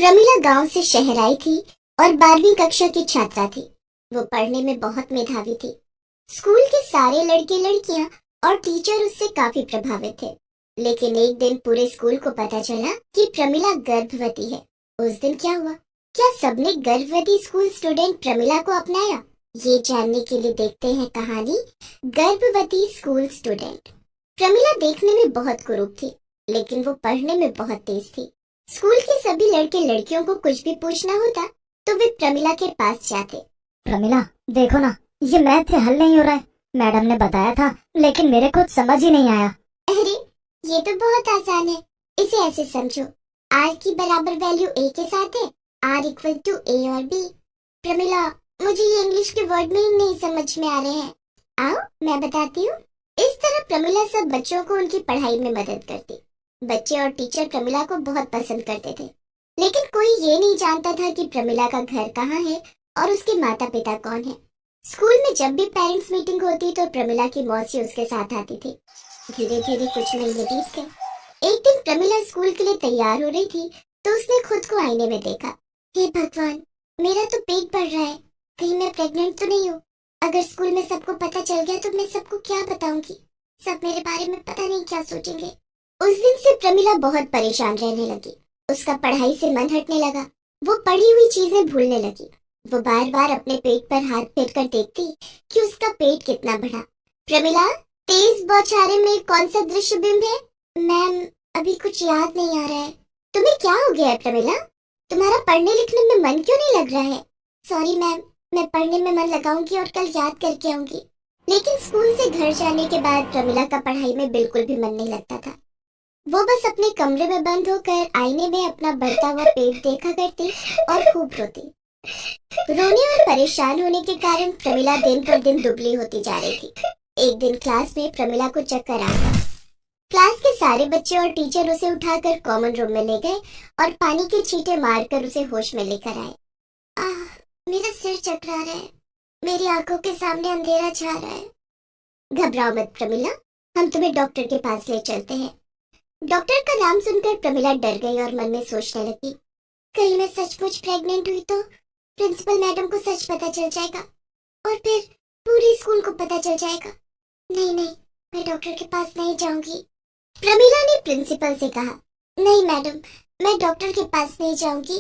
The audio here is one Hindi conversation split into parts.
प्रमिला गांव से शहर आई थी और 12वीं कक्षा की छात्रा थी। वो पढ़ने में बहुत मेधावी थी। स्कूल के सारे लड़के लड़कियां और टीचर उससे काफी प्रभावित थे। लेकिन एक दिन पूरे स्कूल को पता चला कि प्रमिला गर्भवती है। उस दिन क्या हुआ? क्या सबने गर्भवती स्कूल स्टूडेंट प्रमिला को अपनाया? ये जानने के लिए देखते हैं कहानी गर्भवती स्कूल स्टूडेंट। प्रमिला देखने में बहुत कुरूप थी, लेकिन वो पढ़ने में बहुत तेज थी। स्कूल के सभी लड़के लड़कियों को कुछ भी पूछना होता तो वे प्रमिला के पास जाते। प्रमिला, देखो ना, ये मैथ हल नहीं हो रहा है। मैडम ने बताया था, लेकिन मेरे खुद समझ ही नहीं आया। अरे, ये तो बहुत आसान है। इसे ऐसे समझो, आर की बराबर वैल्यू ए के साथ है, आर इक्वल टू ए और बी। प्रमिला, मुझे ये इंग्लिश के वर्ड में नहीं समझ में आ रहे हैं। आओ मैं बताती हूँ। इस तरह प्रमिला सब बच्चों को उनकी पढ़ाई में मदद करती। बच्चे और टीचर प्रमिला को बहुत पसंद करते थे, लेकिन कोई ये नहीं जानता था कि प्रमिला का घर कहाँ है और उसके माता पिता कौन है। स्कूल में जब भी पेरेंट्स मीटिंग होती तो प्रमिला की मौसी उसके साथ आती थी। धीरे धीरे कुछ महीने बीत गए। एक दिन प्रमिला स्कूल के लिए तैयार हो रही थी तो उसने खुद को आईने में देखा। हे भगवान, मेरा तो पेट बढ़ रहा है। कहीं मैं प्रेग्नेंट तो नहीं हूँ? अगर स्कूल में सबको पता चल गया तो मैं सबको क्या बताऊंगी? सब मेरे बारे में पता नहीं क्या सोचेंगे। उस दिन से प्रमिला बहुत परेशान रहने लगी। उसका पढ़ाई से मन हटने लगा। वो पढ़ी हुई चीजें भूलने लगी। वो बार बार अपने पेट पर हाथ फेर कर देखती कि उसका पेट कितना बढ़ा। प्रमिला, तेज बौछारे में कौन सा दृश्य बिंब है? मैम, अभी कुछ याद नहीं आ रहा है। तुम्हें क्या हो गया है प्रमिला? तुम्हारा पढ़ने लिखने में मन क्यों नहीं लग रहा है? सॉरी मैम, मैं पढ़ने में मन लगाऊंगी और कल याद करके आऊंगी। लेकिन स्कूल से घर जाने के बाद प्रमिला का पढ़ाई में बिल्कुल भी मन नहीं लगता था। वो बस अपने कमरे में बंद होकर आईने में अपना बढ़ता हुआ पेट देखा करती और खूब रोती। रोने और परेशान होने के कारण प्रमिला दिन पर दिन दुबली होती जा रही थी। एक दिन क्लास में प्रमिला को चक्कर आ गया। क्लास के सारे बच्चे और टीचर उसे उठाकर कॉमन रूम में ले गए और पानी के छींटे मारकर उसे होश में लेकर आए। आह, मेरा सिर चकरा रहा है। मेरी आंखों के सामने अंधेरा छा रहा है। घबराओ मत प्रमिला, हम तुम्हें डॉक्टर के पास ले चलते हैं। डॉक्टर का नाम सुनकर प्रमिला डर गई और मन में सोचने लगी, कहीं मैं सचमुच प्रेग्नेंट हुई तो प्रिंसिपल मैडम को सच पता चल जाएगा और फिर पूरे स्कूल को पता चल जाएगा। नहीं नहीं, मैं डॉक्टर के पास नहीं जाऊंगी। प्रमिला ने प्रिंसिपल से कहा, नहीं मैडम, मैं डॉक्टर के पास नहीं जाऊंगी।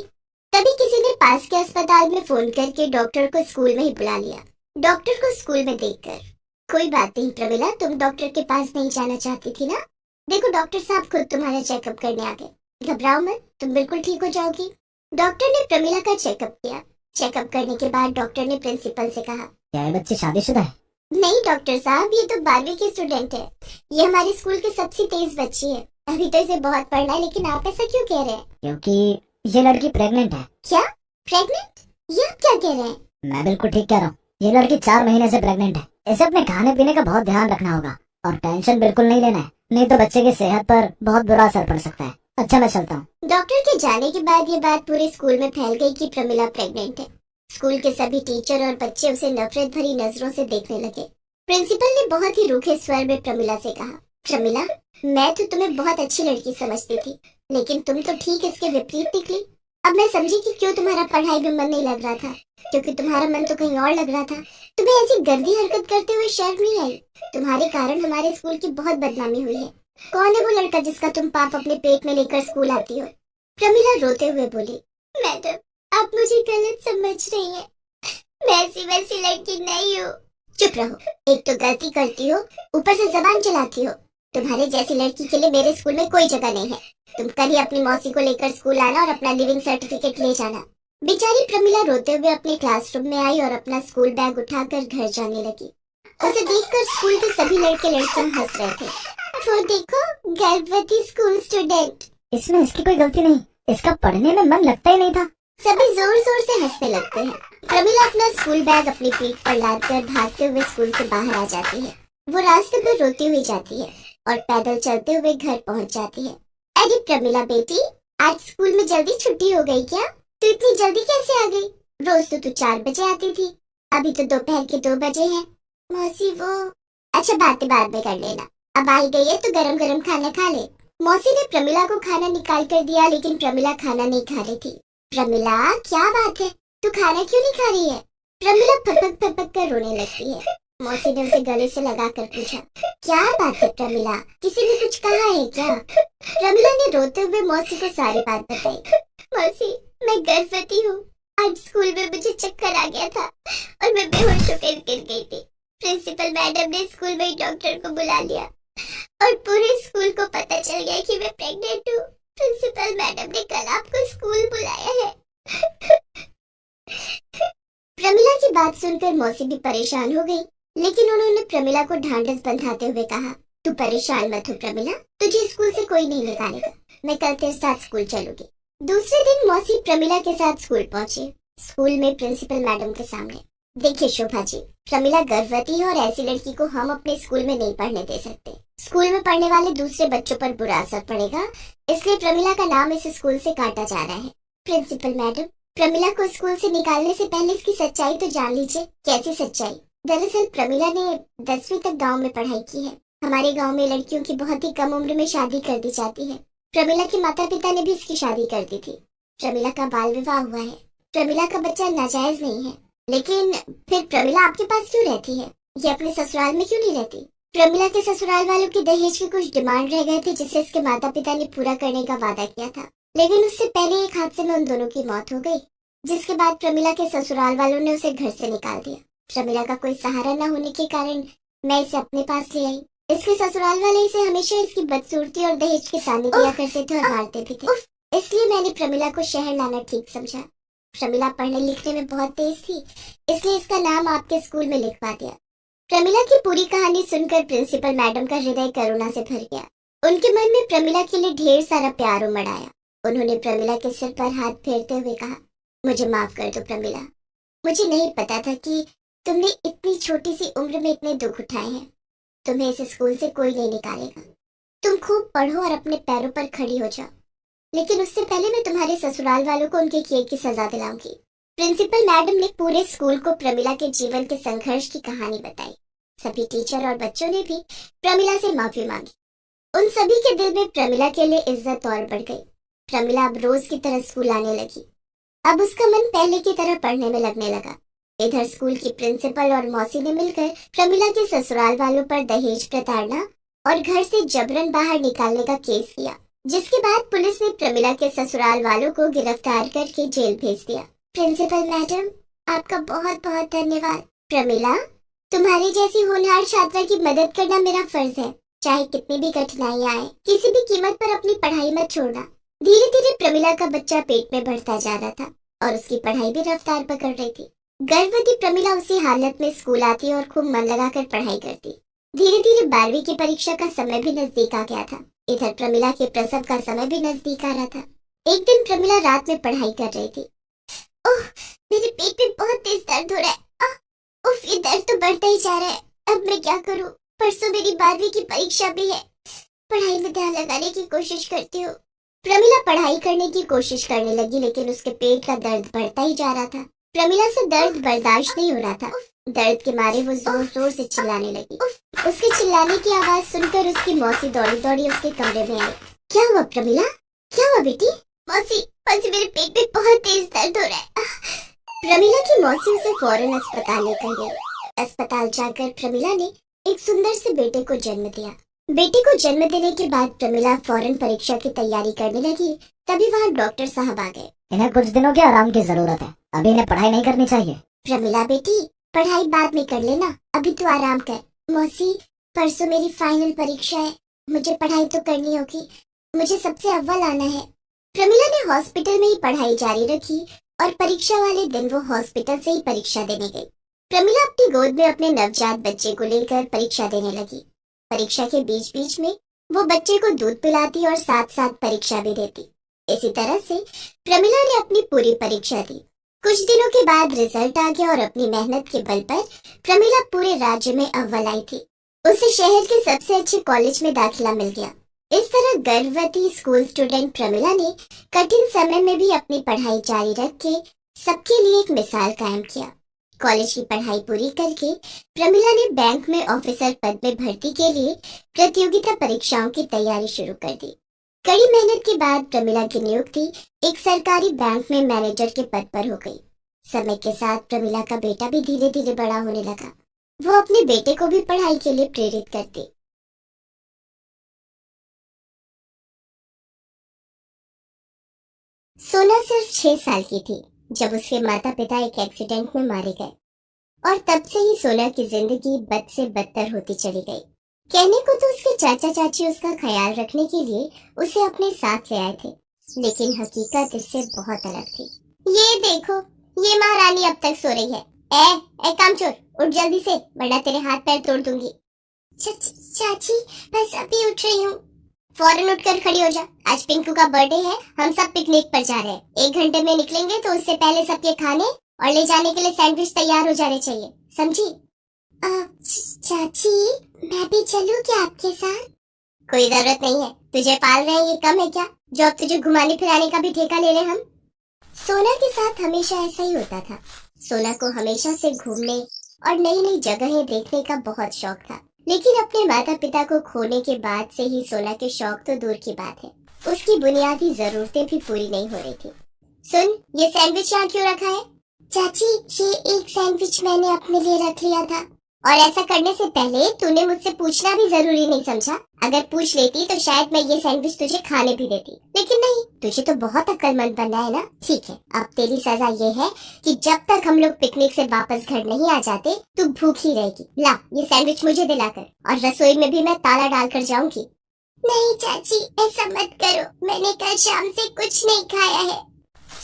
तभी किसी ने पास के अस्पताल में फोन करके डॉक्टर को स्कूल में ही बुला लिया। डॉक्टर को स्कूल में देखकर, कोई बात नहीं प्रमिला, तुम डॉक्टर के पास नहीं जाना चाहती थी ना? देखो, डॉक्टर साहब खुद तुम्हारा चेकअप करने आ गए। घबराओ मत, तुम बिल्कुल ठीक हो जाओगी। डॉक्टर ने प्रमिला का चेकअप किया। चेकअप करने के बाद डॉक्टर ने प्रिंसिपल से कहा, क्या ये बच्ची शादीशुदा है? नहीं डॉक्टर साहब, ये तो 12वीं की स्टूडेंट है। ये हमारे स्कूल की सबसे तेज बच्ची है। अभी तो इसे बहुत पढ़ना है, लेकिन आप ऐसा क्यों कह रहे हैं? क्योंकि ये लड़की प्रेग्नेंट है। क्या? प्रेग्नेंट? ये आप क्या कह रहे हैं? मैं बिल्कुल ठीक कह रहा हूँ। ये लड़की 4 महीने से प्रेग्नेंट है। इसे अपने खाने पीने का बहुत ध्यान रखना होगा और टेंशन बिल्कुल नहीं लेना है, नहीं तो बच्चे की सेहत पर बहुत बुरा असर पड़ सकता है। अच्छा, मैं चलता हूँ। डॉक्टर के जाने के बाद ये बात पूरे स्कूल में फैल गई कि प्रमिला प्रेग्नेंट है। स्कूल के सभी टीचर और बच्चे उसे नफरत भरी नजरों से देखने लगे। प्रिंसिपल ने बहुत ही रूखे स्वर में प्रमिला से कहा, प्रमिला, मैं तो तुम्हें बहुत अच्छी लड़की समझती थी, लेकिन तुम तो ठीक इसके विपरीत निकली। अब मैं समझी कि क्यों तुम्हारा पढ़ाई में मन नहीं लग रहा था, क्योंकि तुम्हारा मन तो कहीं और लग रहा था। तुम्हें ऐसी गंदी हरकत करते हुए शर्म नहीं आई? तुम्हारे कारण हमारे स्कूल की बहुत बदनामी हुई है। कौन है वो लड़का जिसका तुम पाप अपने पेट में लेकर स्कूल आती हो? प्रमिला रोते हुए बोली, मैडम, आप मुझे गलत समझ रही हैं। मैं ऐसी वैसी लड़की नहीं हूँ। चुप रहो, एक तो गलती करती हो, ऊपर से जबान चलाती हो। तुम्हारे जैसी लड़की के लिए मेरे स्कूल में कोई जगह नहीं है। तुम कल ही अपनी मौसी को लेकर स्कूल आना और अपना लिविंग सर्टिफिकेट ले जाना। बेचारी प्रमिला रोते हुए अपने क्लासरूम में आई और अपना स्कूल बैग उठाकर घर जाने लगी। उसे देखकर स्कूल के सभी लड़के लड़कियां हंस रहे थे। वो देखो, गर्भवती स्कूल स्टूडेंट। इसमें इसकी कोई गलती नहीं, इसका पढ़ने में मन लगता ही नहीं था। सभी जोर जोर से हंसने लगते हैं। प्रमिला अपना स्कूल बैग अपनी पीठ पर लादकर भागते हुए स्कूल से बाहर आ जाती है। वो रास्ते पर रोती हुई जाती है और पैदल चलते हुए घर पहुंच जाती है। अरे प्रमिला बेटी, आज स्कूल में जल्दी छुट्टी हो गई क्या? तू इतनी जल्दी कैसे आ गई? रोज तो तू 4 बजे आती थी, अभी तो दोपहर के 2 बजे हैं। मौसी वो, अच्छा बातें बाद में कर लेना, अब आई गई है तो गरम गरम खाना खा ले। मौसी ने प्रमिला को खाना निकाल कर दिया, लेकिन प्रमिला खाना नहीं खा रही थी। प्रमिला, क्या बात है, तू खाना क्यों नहीं खा रही है? प्रमिला फपक फपक कर रोने लगती है। मौसी ने उसे गले से लगाकर पूछा, क्या बात है प्रमिला, किसी ने कुछ कहा है क्या? प्रमिला ने रोते हुए मौसी को सारी बात बताई। मौसी, मैं गर्भवती हूँ। आज स्कूल में मुझे चक्कर आ गया था और मैं बेहोश होकर गिर गई थी। प्रिंसिपल मैडम ने स्कूल में डॉक्टर को बुला लिया और पूरे स्कूल को पता चल गया कि मैं प्रेग्नेंट हूँ। प्रिंसिपल मैडम ने कल आपको स्कूल बुलाया है। प्रमिला की बात सुनकर मौसी भी परेशान हो गई, लेकिन उन्होंने प्रमिला को ढांढस बंधाते हुए कहा, तू परेशान मत हो प्रमिला, तुझे स्कूल से कोई नहीं निकालेगा। मैं कल तेरे साथ स्कूल चलूंगी। दूसरे दिन मौसी प्रमिला के साथ स्कूल पहुंची। स्कूल में प्रिंसिपल मैडम के सामने, देखिए शोभा जी, प्रमिला गर्भवती है और ऐसी लड़की को हम अपने स्कूल में नहीं पढ़ने दे सकते। स्कूल में पढ़ने वाले दूसरे बच्चों पर बुरा असर पड़ेगा, इसलिए प्रमिला का नाम इस स्कूल से काटा जा रहा है। प्रिंसिपल मैडम, प्रमिला को स्कूल से निकालने से पहले इसकी सच्चाई तो जान लीजिए। कैसी सच्चाई? दरअसल प्रमिला ने 10वीं तक गांव में पढ़ाई की है। हमारे गांव में लड़कियों की बहुत ही कम उम्र में शादी कर दी जाती है। प्रमिला के माता पिता ने भी इसकी शादी कर दी थी। प्रमिला का बाल विवाह हुआ है। प्रमिला का बच्चा नाजायज नहीं है। लेकिन फिर प्रमिला आपके पास क्यों रहती है? ये अपने ससुराल में क्यों नहीं रहती? प्रमिला के ससुराल वालों की दहेज के कुछ डिमांड रह गए थे, जिसे इसके माता पिता ने पूरा करने का वादा किया था। लेकिन उससे पहले एक हादसे में उन दोनों की मौत हो गई, जिसके बाद प्रमिला के ससुराल वालों ने उसे घर से निकाल दिया। प्रमिला का कोई सहारा न होने के कारण मैं इसे अपने पास ले आई। इसके ससुराल वाले इसे हमेशा इसकी बदसूरती और दहेज के ताने दिया करते थे और मारते भी थे। इसलिए मैंने प्रमिला को शहर लाना ठीक समझा। प्रमिला पढ़ने लिखने में बहुत तेज थी, इसलिए इसका नाम आपके स्कूल में लिखवा दिया। प्रमिला की पूरी कहानी सुनकर प्रिंसिपल मैडम का हृदय करुणा से भर गया। उनके मन में प्रमिला के लिए ढेर सारा प्यार उमड़ आया। उन्होंने प्रमिला के सिर पर हाथ फेरते हुए कहा, मुझे माफ कर दो प्रमिला। मुझे नहीं पता था कि तुमने इतनी छोटी सी उम्र में इतने दुख उठाए हैं। तुम्हें इस स्कूल से कोई नहीं निकालेगा। तुम खूब पढ़ो और अपने पैरों पर खड़ी हो जाओ। लेकिन उससे पहले मैं तुम्हारे ससुराल वालों को उनके किए की सजा दिलाऊंगी। प्रिंसिपल मैडम ने पूरे स्कूल को प्रमिला के जीवन के संघर्ष की कहानी बताई। सभी टीचर और बच्चों ने भी प्रमिला से माफी मांगी। उन सभी के दिल में प्रमिला के लिए इज्जत और बढ़ गई। प्रमिला अब रोज की तरह स्कूल आने लगी। अब उसका मन पहले की तरह पढ़ने में लगने लगा। इधर स्कूल की प्रिंसिपल और मौसी ने मिलकर प्रमिला के ससुराल वालों पर दहेज प्रताड़ना और घर से जबरन बाहर निकालने का केस किया, जिसके बाद पुलिस ने प्रमिला के ससुराल वालों को गिरफ्तार करके जेल भेज दिया। प्रिंसिपल मैडम, आपका बहुत बहुत धन्यवाद। प्रमिला, तुम्हारी जैसी होनहार छात्रा की मदद करना मेरा फर्ज है। चाहे कितनी भी कठिनाइयां आए, किसी भी कीमत पर अपनी पढ़ाई मत छोड़ना। धीरे धीरे प्रमिला का बच्चा पेट में बढ़ता जा रहा था और उसकी पढ़ाई भी रफ्तार पकड़ रही थी। गर्भवती प्रमिला उसी हालत में स्कूल आती और खूब मन लगाकर पढ़ाई करती। धीरे धीरे 12वीं की परीक्षा का समय भी नजदीक आ गया था। इधर प्रमिला के प्रसव का समय भी नजदीक आ रहा था। एक दिन प्रमिला रात में पढ़ाई कर रही थी। ओह, मेरे पेट में बहुत तेज दर्द हो रहा है। उफ, ये दर्द तो बढ़ता ही जा रहा है। अब मैं क्या करूं? परसों मेरी 12वीं की परीक्षा भी है। पढ़ाई में ध्यान लगाने की कोशिश करती हूँ। प्रमिला पढ़ाई करने की कोशिश करने लगी, लेकिन उसके पेट का दर्द बढ़ता ही जा रहा था। प्रमिला से दर्द बर्दाश्त नहीं हो रहा था। दर्द के मारे वो जोर जोर से चिल्लाने लगी। उसके चिल्लाने की आवाज सुनकर उसकी मौसी दौड़ी दौड़ी उसके कमरे में आई। क्या हुआ प्रमिला? क्या हुआ बेटी? मौसी, मेरे पेट में बहुत तेज दर्द हो रहा है। प्रमिला की मौसी उसे फौरन अस्पताल लेकर गई। अस्पताल जाकर प्रमिला ने एक सुंदर से बेटे को जन्म दिया। बेटे को जन्म देने के बाद प्रमिला फौरन परीक्षा की तैयारी करने लगी। तभी वहाँ डॉक्टर साहब आ गए। इन्हें कुछ दिनों के आराम की जरूरत है, अभी इन्हें पढ़ाई नहीं करनी चाहिए। प्रमिला बेटी, पढ़ाई बाद में कर लेना, अभी तो आराम कर। मौसी, परसों मेरी फाइनल परीक्षा है, मुझे पढ़ाई तो करनी होगी। मुझे सबसे अव्वल आना है। प्रमिला ने हॉस्पिटल में ही पढ़ाई जारी रखी और परीक्षा वाले दिन वो हॉस्पिटल से ही परीक्षा देने गई। प्रमिला अपनी गोद में अपने नवजात बच्चे को लेकर परीक्षा देने लगी। परीक्षा के बीच बीच में वो बच्चे को दूध पिलाती और साथ साथ परीक्षा भी देती। इसी तरह से प्रमिला ने अपनी पूरी परीक्षा दी। कुछ दिनों के बाद रिजल्ट आ गया और अपनी मेहनत के बल पर प्रमिला पूरे राज्य में अव्वल आई थी। उसे शहर के सबसे अच्छे कॉलेज में दाखिला मिल गया। इस तरह गर्भवती स्कूल स्टूडेंट प्रमिला ने कठिन समय में भी अपनी पढ़ाई जारी रख के सबके लिए एक मिसाल कायम किया। कॉलेज की पढ़ाई पूरी करके प्रमिला ने बैंक में ऑफिसर पद में भर्ती के लिए प्रतियोगिता परीक्षाओं की तैयारी शुरू कर दी। कड़ी मेहनत के बाद प्रमिला की नियुक्ति एक सरकारी बैंक में मैनेजर के पद पर हो गई। समय के साथ प्रमिला का बेटा भी धीरे धीरे बड़ा होने लगा। वो अपने बेटे को भी पढ़ाई के लिए प्रेरित करती। सोना सिर्फ 6 साल की थी जब उसके माता पिता एक एक्सीडेंट में मारे गए और तब से ही सोना की जिंदगी बद से बदतर होती चली गई। कहने को तो उसके चाचा चाची उसका ख्याल रखने के लिए उसे अपने साथ ले आए थे, लेकिन हकीकत इससे बहुत अलग थी। ये देखो, ये महारानी अब तक सो रही है। ए कामचोर, उठ जल्दी से, वरना तेरे हाथ पैर तोड़ दूंगी। चाची, बस अभी उठ रही हूँ। फौरन उठकर खड़ी हो जा। आज पिंकू का बर्थडे है, हम सब पिकनिक पर जा रहे हैं। 1 घंटे में निकलेंगे तो उससे पहले सबके खाने और ले जाने के लिए सैंडविच तैयार हो जाने चाहिए, समझी? चाची, मैं भी चलूं क्या आपके साथ? कोई जरूरत नहीं है, तुझे पाल रहे हैं ये कम है क्या, जो अब तुझे घुमाने फिराने का भी ठेका ले रहे हम। सोना के साथ हमेशा ऐसा ही होता था। सोना को हमेशा से घूमने और नई नई जगहें देखने का बहुत शौक था, लेकिन अपने माता पिता को खोने के बाद से ही सोना के शौक तो दूर की बात है, उसकी बुनियादी जरूरतें भी पूरी नहीं हो रही थी। सुन, ये सैंडविच यहाँ क्यों रखा है? चाची, ये एक सैंडविच मैंने अपने लिए रख लिया था। और ऐसा करने से पहले तूने मुझसे पूछना भी जरूरी नहीं समझा? अगर पूछ लेती तो शायद मैं ये सैंडविच तुझे खाने भी देती, लेकिन नहीं, तुझे तो बहुत अक्लमंद बनना है ना। ठीक है, अब तेरी सजा ये है कि जब तक हम लोग पिकनिक से वापस घर नहीं आ जाते तू भूखी रहेगी। ला, ये सैंडविच मुझे दिलाकर, और रसोई में भी मैं ताला डालकर जाऊंगी। नहीं चाची, ऐसा मत करो, मैंने कल शाम से कुछ नहीं खाया है।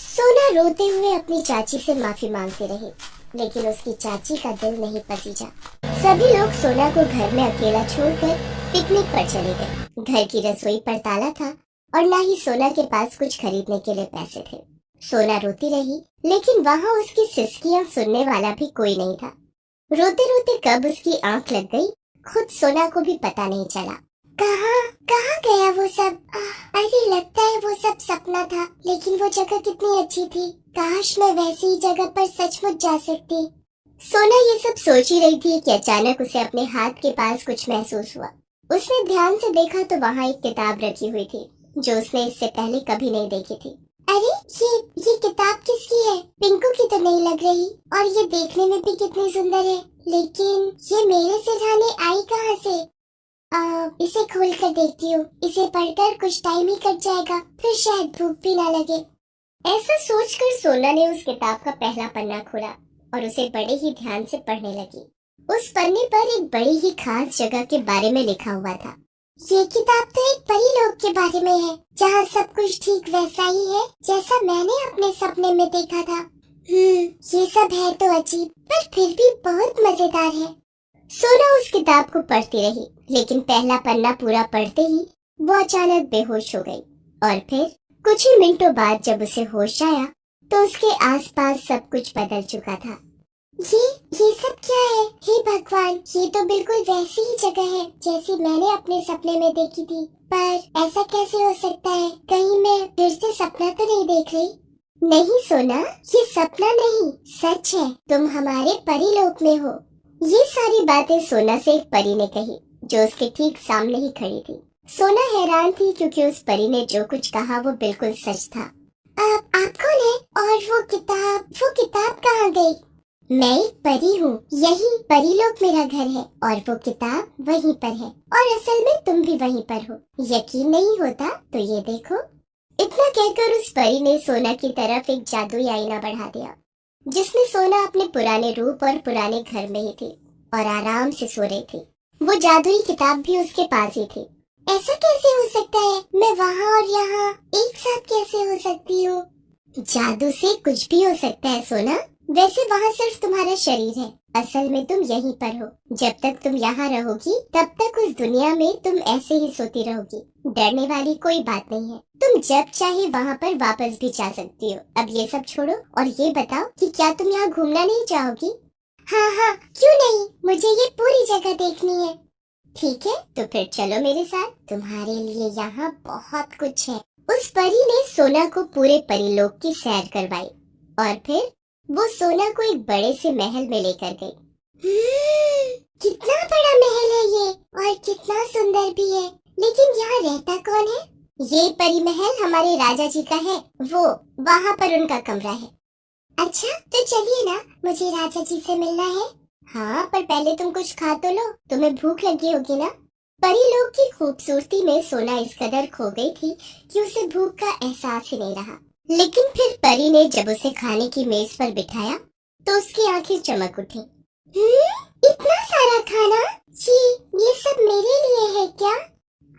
सोना रोते हुए अपनी चाची से माफी मांगती रही, लेकिन उसकी चाची का दिल नहीं पसीजा। सभी लोग सोना को घर में अकेला छोड़कर पिकनिक पर चले गए। घर की रसोई पर ताला था और न ही सोना के पास कुछ खरीदने के लिए पैसे थे। सोना रोती रही, लेकिन वहाँ उसकी सिसकियां सुनने वाला भी कोई नहीं था। रोते रोते कब उसकी आंख लग गई, खुद सोना को भी पता नहीं चला। कहाँ गया वो सब? अरे लगता है वो सब सपना था, लेकिन वो जगह कितनी अच्छी थी। काश मैं वैसी ही जगह पर सचमुच जा सकती। सोना ये सब सोच ही रही थी कि अचानक उसे अपने हाथ के पास कुछ महसूस हुआ। उसने ध्यान से देखा तो वहाँ एक किताब रखी हुई थी, जो उसने इससे पहले कभी नहीं देखी थी। अरे ये किताब किसकी है? पिंकू की तो नहीं लग रही, और ये देखने में भी कितनी सुंदर है, लेकिन ये मेरे सिरहाने आई कहाँ से? इसे खोल कर देखती हूँ। इसे पढ़कर कुछ टाइम ही कट जाएगा, फिर शायद भूख भी ना लगे। ऐसा सोचकर सोना ने उस किताब का पहला पन्ना खोला और उसे बड़े ही ध्यान से पढ़ने लगी। उस पन्ने पर एक बड़ी ही खास जगह के बारे में लिखा हुआ था। ये किताब तो एक परी लोक के बारे में है, जहाँ सब कुछ ठीक वैसा ही है जैसा मैंने अपने सपने में देखा था। ये सब है तो अजीब, पर फिर भी बहुत मजेदार है। सोना उस किताब को पढ़ती रही, लेकिन पहला पन्ना पूरा पढ़ते ही वो अचानक बेहोश हो गई। और फिर कुछ ही मिनटों बाद जब उसे होश आया तो उसके आसपास सब कुछ बदल चुका था। ये सब क्या है? हे भगवान, ये तो बिल्कुल वैसी ही जगह है जैसी मैंने अपने सपने में देखी थी। पर ऐसा कैसे हो सकता है? कहीं मैं फिर से सपना तो नहीं देख रही? नहीं सोना, ये सपना नहीं, सच है। तुम हमारे परी लोक में हो। ये सारी बातें सोना से एक परी ने कही, जो उसके ठीक सामने ही खड़ी थी। सोना हैरान थी क्योंकि उस परी ने जो कुछ कहा वो बिल्कुल सच था। आप कौन है? और वो किताब कहाँ गई? मैं एक परी हूँ, यही परी लोक मेरा घर है, और वो किताब वहीं पर है, और असल में तुम भी वहीं पर हो। यकीन नहीं होता तो ये देखो। इतना कहकर उस परी ने सोना की तरफ एक जादुई आईना बढ़ा दिया, जिसमें सोना अपने पुराने रूप और पुराने घर में ही थी और आराम से सो रही थी। वो जादुई किताब भी उसके पास ही थी। ऐसा कैसे हो सकता है? मैं वहाँ और यहाँ एक साथ कैसे हो सकती हूँ? जादू से कुछ भी हो सकता है सोना। वैसे वहाँ सिर्फ तुम्हारा शरीर है, असल में तुम यहीं पर हो। जब तक तुम यहाँ रहोगी तब तक उस दुनिया में तुम ऐसे ही सोती रहोगी। डरने वाली कोई बात नहीं है। तुम जब चाहे वहाँ पर वापस भी जा सकती हो। अब ये सब छोड़ो और ये बताओ कि क्या तुम यहाँ घूमना नहीं चाहोगी? हाँ, क्यों नहीं, मुझे ये पूरी जगह देखनी है। ठीक है, तो फिर चलो मेरे साथ, तुम्हारे लिए यहाँ बहुत कुछ है। उस परी ने सोना को पूरे परीलोक की सैर करवाई और फिर वो सोना को एक बड़े से महल में लेकर गई। कितना बड़ा महल है ये, और कितना सुंदर भी है। लेकिन यहाँ रहता कौन है? ये परी महल हमारे राजा जी का है, वो वहाँ पर उनका कमरा है। अच्छा तो चलिए ना, मुझे राजा जी से मिलना है। हाँ पर पहले तुम कुछ खा तो लो, तुम्हें भूख लगी होगी ना। परी लोग की खूबसूरती में सोना इस कदर खो गई थी कि उसे भूख का एहसास ही नहीं रहा। लेकिन फिर परी ने जब उसे खाने की मेज पर बिठाया तो उसकी आंखें चमक उठी। इतना सारा खाना? जी, ये सब मेरे लिए है क्या?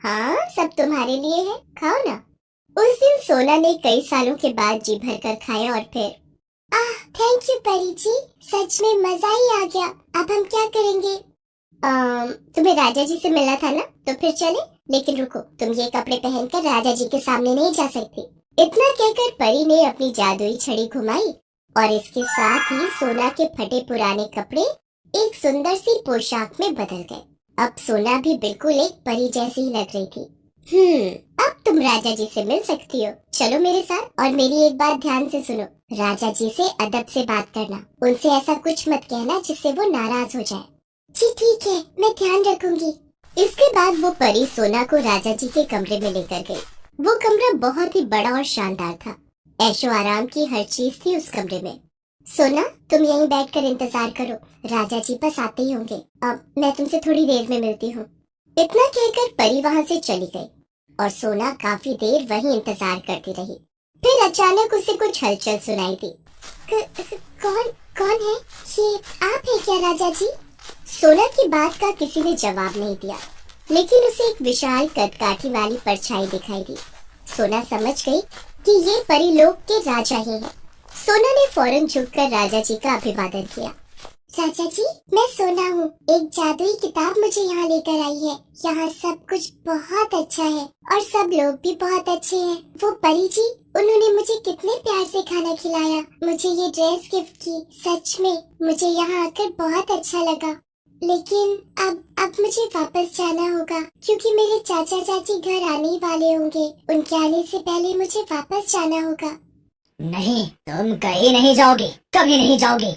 हाँ सब तुम्हारे लिए है, खाओ ना। उस दिन सोना ने कई सालों के बाद जी भरकर खाया और फिर थैंक यू परी जी, सच में मजा ही आ गया। अब हम क्या करेंगे? तुम्हें राजा जी से मिलना था ना, तो फिर चले। लेकिन रुको, तुम ये कपड़े पहनकर राजा जी के सामने नहीं जा सकती। इतना कहकर परी ने अपनी जादुई छड़ी घुमाई और इसके साथ ही सोना के फटे पुराने कपड़े एक सुंदर सी पोशाक में बदल गए। अब सोना भी बिल्कुल एक परी जैसी ही लग रही थी। अब तुम राजा जी से मिल सकती हो, चलो मेरे साथ। और मेरी एक बात ध्यान से सुनो, राजा जी से अदब से बात करना, उनसे ऐसा कुछ मत कहना जिससे वो नाराज हो जाए। जी ठीक है, मैं ध्यान रखूंगी। इसके बाद वो परी सोना को राजा जी के कमरे में लेकर गई। वो कमरा बहुत ही बड़ा और शानदार था। ऐशो आराम की हर चीज थी उस कमरे में। सोना तुम यहीं बैठकर इंतजार करो, राजा जी बस आते ही होंगे। अब मैं तुमसे थोड़ी देर में मिलती हूँ। इतना कहकर परी वहाँ से चली गई और सोना काफी देर वहीं इंतजार करती रही। फिर अचानक उसे कुछ हलचल सुनाई दी। कौन कौन है? ये आप है क्या राजा जी? सोना की बात का किसी ने जवाब नहीं दिया, लेकिन उसे एक विशाल कदकाठी वाली परछाई दिखाई दी। सोना समझ गई कि ये परी लोक के राजा ही हैं। सोना ने फौरन झुककर राजा जी का अभिवादन किया। राजा जी, मैं सोना हूँ। एक जादुई किताब मुझे यहाँ लेकर आई है। यहाँ सब कुछ बहुत अच्छा है और सब लोग भी बहुत अच्छे हैं। वो परी जी, उन्होंने मुझे कितने प्यार से खाना खिलाया, मुझे ये ड्रेस गिफ्ट की। सच में मुझे यहाँ आकर बहुत अच्छा लगा। लेकिन अब मुझे वापस जाना होगा क्योंकि मेरे चाचा चाची घर आने ही वाले होंगे। उनके आने से पहले मुझे वापस जाना होगा। नहीं, तुम कहीं नहीं जाओगी, कभी नहीं जाओगी।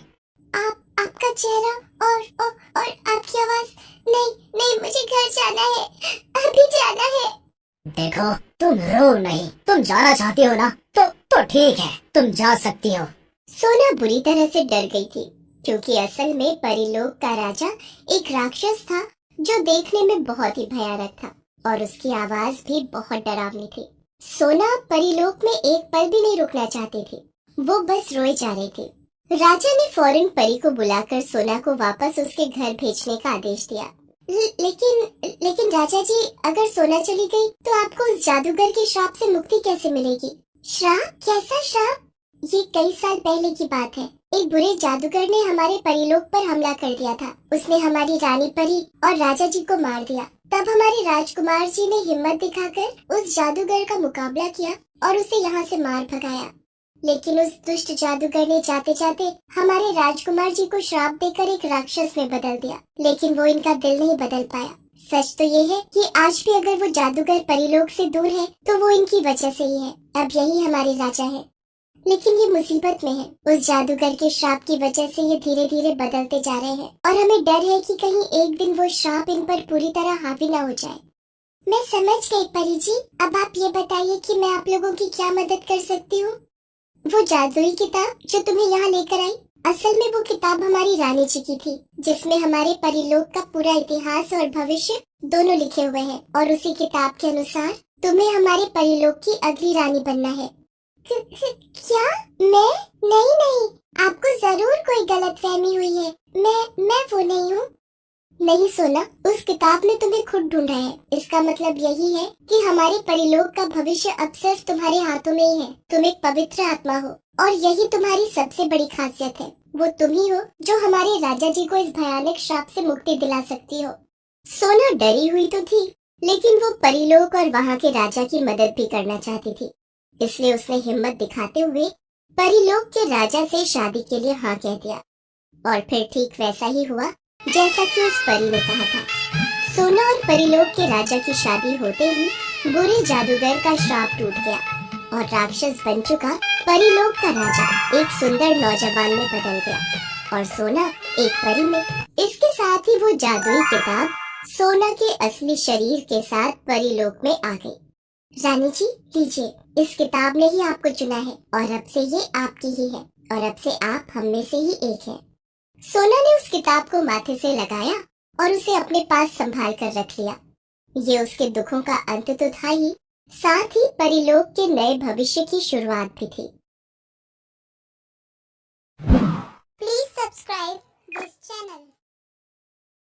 आपका चेहरा और आपकी आवाज। नहीं नहीं, मुझे घर जाना है, अभी जाना है। देखो, तुम रो नहीं, तुम जाना चाहती हो ना, तो ठीक है, तुम जा सकती हो। सोना बुरी तरह से डर गई थी क्योंकि असल में परीलोक का राजा एक राक्षस था जो देखने में बहुत ही भयानक था और उसकी आवाज भी बहुत डरावनी थी। सोना परीलोक में एक पल भी नहीं रुकना चाहती थी, वो बस रोए जा रही थी। राजा ने फौरन परी को बुलाकर सोना को वापस उसके घर भेजने का आदेश दिया। लेकिन राजा जी, अगर सोना चली गई तो आपको उस जादूगर के श्राप से मुक्ति कैसे मिलेगी? श्राप? कैसा श्राप? ये कई साल पहले की बात है। एक बुरे जादूगर ने हमारे परीलोक पर हमला कर दिया था। उसने हमारी रानी परी और राजा जी को मार दिया। तब हमारे राजकुमार जी ने हिम्मत दिखाकर उस जादूगर का मुकाबला किया और उसे यहाँ से मार भगाया। लेकिन उस दुष्ट जादूगर ने जाते जाते हमारे राजकुमार जी को श्राप देकर एक राक्षस में बदल दिया, लेकिन वो इनका दिल नहीं बदल पाया। सच तो ये है कि आज भी अगर वो जादूगर परीलोक से दूर है तो वो इनकी वजह से ही है। अब यही हमारे राजा है, लेकिन ये मुसीबत में है। उस जादूगर के श्राप की वजह से ये धीरे धीरे बदलते जा रहे हैं और हमें डर है कि कहीं एक दिन वो श्राप इन पर पूरी तरह हावी न हो जाए। मैं समझ गई परी जी। अब आप ये बताइए कि मैं आप लोगों की क्या मदद कर सकती हूँ? वो जादुई किताब जो तुम्हें यहाँ लेकर आई, असल में वो किताब हमारी रानी जी की थी, जिसमें हमारे परीलोक का पूरा इतिहास और भविष्य दोनों लिखे हुए हैं। और उसी किताब के अनुसार तुम्हें हमारे परीलोक की अगली रानी बनना है। क्या? मैं? नहीं नहीं, आपको जरूर कोई गलतफहमी हुई है। मैं वो नहीं हूँ। नहीं सोना, उस किताब ने तुम्हें खुद ढूंढा है। इसका मतलब यही है कि हमारे परीलोक का भविष्य अब सिर्फ तुम्हारे हाथों में ही है। तुम एक पवित्र आत्मा हो और यही तुम्हारी सबसे बड़ी खासियत है। वो तुम ही हो जो हमारे राजा जी को इस भयानक श्राप से मुक्ति दिला सकती हो। सोना डरी हुई तो थी, लेकिन वो परीलोक और वहाँ के राजा की मदद भी करना चाहती थी। इसलिए उसने हिम्मत दिखाते हुए परीलोक के राजा से शादी के लिए हाँ कह दिया। और फिर ठीक वैसा ही हुआ जैसा कि उस परी ने कहा था। सोना और परीलोक के राजा की शादी होते ही बुरे जादूगर का श्राप टूट गया और राक्षस बन चुका परीलोक का राजा एक सुंदर नौजवान में बदल गया और सोना एक परी में। इसके साथ ही वो जादुई किताब सोना के असली शरीर के साथ परीलोक में आ गई। रानी जी लीजिए, इस किताब ने ही आपको चुना है और अब से ये आपकी ही है और अब से आप हम में से ही एक है। सोना ने उस किताब को माथे से लगाया और उसे अपने पास संभाल कर रख लिया। ये उसके दुखों का अंत तो था ही, साथ ही परिलोक के नए भविष्य की शुरुआत भी थी।